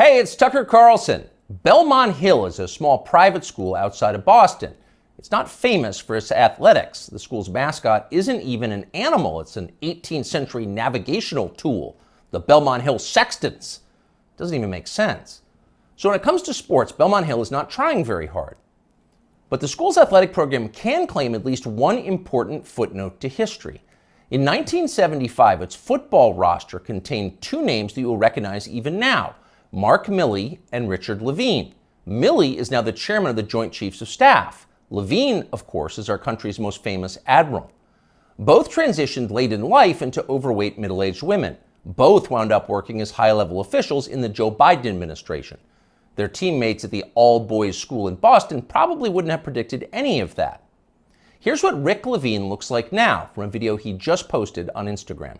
Hey, it's Tucker Carlson. Belmont Hill is a small private school outside of Boston. It's not famous for its athletics. The school's mascot isn't even an animal. It's an 18th century navigational tool, the Belmont Hill Sextants. Doesn't even make sense. So when it comes to sports, Belmont Hill is not trying very hard. But the school's athletic program can claim at least one important footnote to history. In 1975, its football roster contained two names that you will recognize even now, Mark Milley and Rachel Levine. Milley is now the chairman of the Joint Chiefs of Staff. Levine, of course, is our country's most famous admiral. Both transitioned late in life into overweight middle-aged women. Both wound up working as high-level officials in the Joe Biden administration. Their teammates at the all-boys school in Boston probably wouldn't have predicted any of that. Here's what Rick Levine looks like now from a video he just posted on Instagram.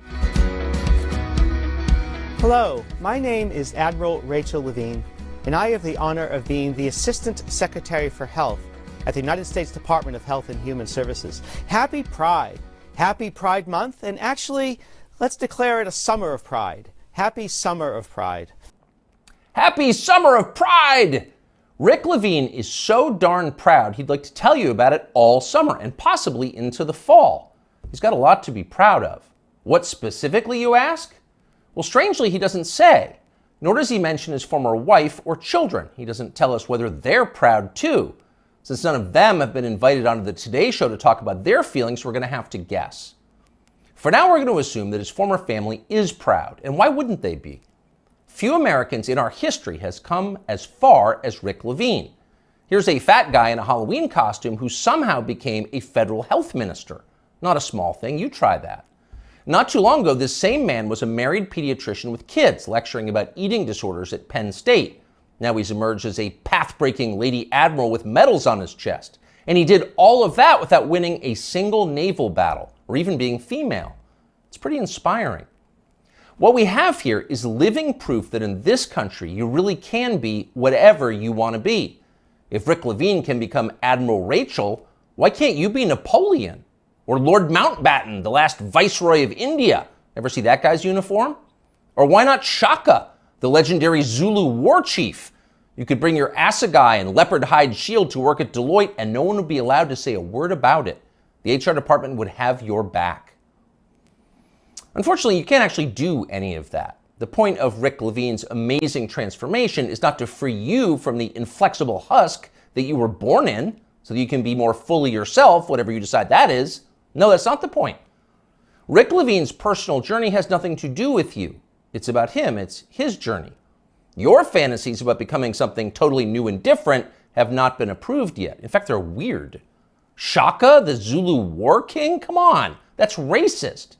Hello, my name is Admiral Rachel Levine, and I have the honor of being the Assistant Secretary for Health at the United States Department of Health and Human Services. Happy Pride. Happy Pride Month, and actually, let's declare it a summer of pride. Happy Summer of Pride. Happy Summer of Pride! Rick Levine is so darn proud he'd like to tell you about it all summer and possibly into the fall. He's got a lot to be proud of. What specifically, you ask? Well, strangely, he doesn't say, nor does he mention his former wife or children. He doesn't tell us whether they're proud too. Since none of them have been invited onto the Today Show to talk about their feelings, we're going to have to guess. For now, we're going to assume that his former family is proud, and why wouldn't they be? Few Americans in our history has come as far as Rick Levine. Here's a fat guy in a Halloween costume who somehow became a federal health minister. Not a small thing, you try that. Not too long ago, this same man was a married pediatrician with kids, lecturing about eating disorders at Penn State. Now he's emerged as a path-breaking lady admiral with medals on his chest. And he did all of that without winning a single naval battle, or even being female. It's pretty inspiring. What we have here is living proof that in this country, you really can be whatever you want to be. If Rick Levine can become Admiral Rachel, why can't you be Napoleon? Or Lord Mountbatten, the last Viceroy of India? Ever see that guy's uniform? Or why not Shaka, the legendary Zulu war chief? You could bring your assegai and leopard hide shield to work at Deloitte and no one would be allowed to say a word about it. The HR department would have your back. Unfortunately, you can't actually do any of that. The point of Rick Levine's amazing transformation is not to free you from the inflexible husk that you were born in so that you can be more fully yourself, whatever you decide that is. No, that's not the point. Rick Levine's personal journey has nothing to do with you. It's about him. It's his journey. Your fantasies about becoming something totally new and different have not been approved yet. In fact, they're weird. Shaka, the Zulu war king? Come on, that's racist.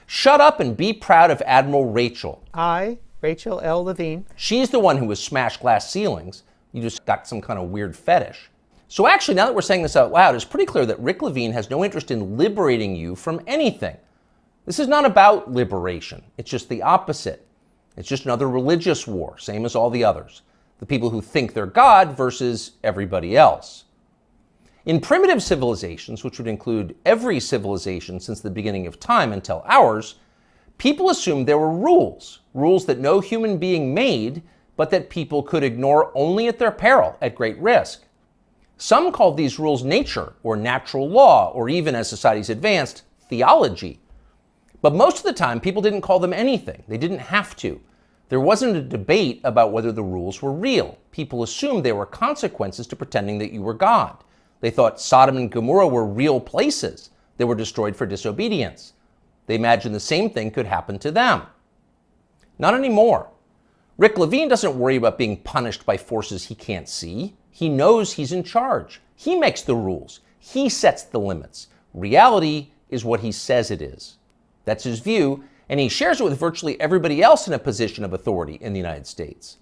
Shut up and be proud of Admiral Rachel. I, Rachel L. Levine. She's the one who has smashed glass ceilings. You just got some kind of weird fetish. So actually, now that we're saying this out loud, it's pretty clear that Rick Levine has no interest in liberating you from anything. This is not about liberation. It's just the opposite. It's just another religious war, same as all the others. The people who think they're God versus everybody else. In primitive civilizations, which would include every civilization since the beginning of time until ours, people assumed there were rules that no human being made, but that people could ignore only at their peril, at great risk. Some called these rules nature, or natural law, or even, as societies advanced, theology. But most of the time, people didn't call them anything. They didn't have to. There wasn't a debate about whether the rules were real. People assumed there were consequences to pretending that you were God. They thought Sodom and Gomorrah were real places. They were destroyed for disobedience. They imagined the same thing could happen to them. Not anymore. Rick Levine doesn't worry about being punished by forces he can't see. He knows he's in charge. He makes the rules. He sets the limits. Reality is what he says it is. That's his view, and he shares it with virtually everybody else in a position of authority in the United States.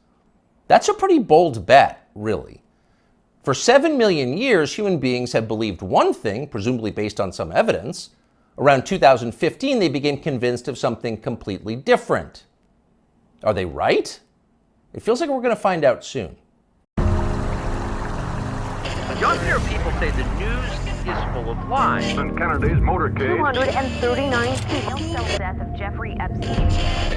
That's a pretty bold bet, really. For 7 million years, human beings have believed one thing, presumably based on some evidence. Around 2015, they became convinced of something completely different. Are they right? It feels like we're going to find out soon. Younger people say the news is full of lies. In Kennedy's motorcade. 239 people. The death of Jeffrey Epstein.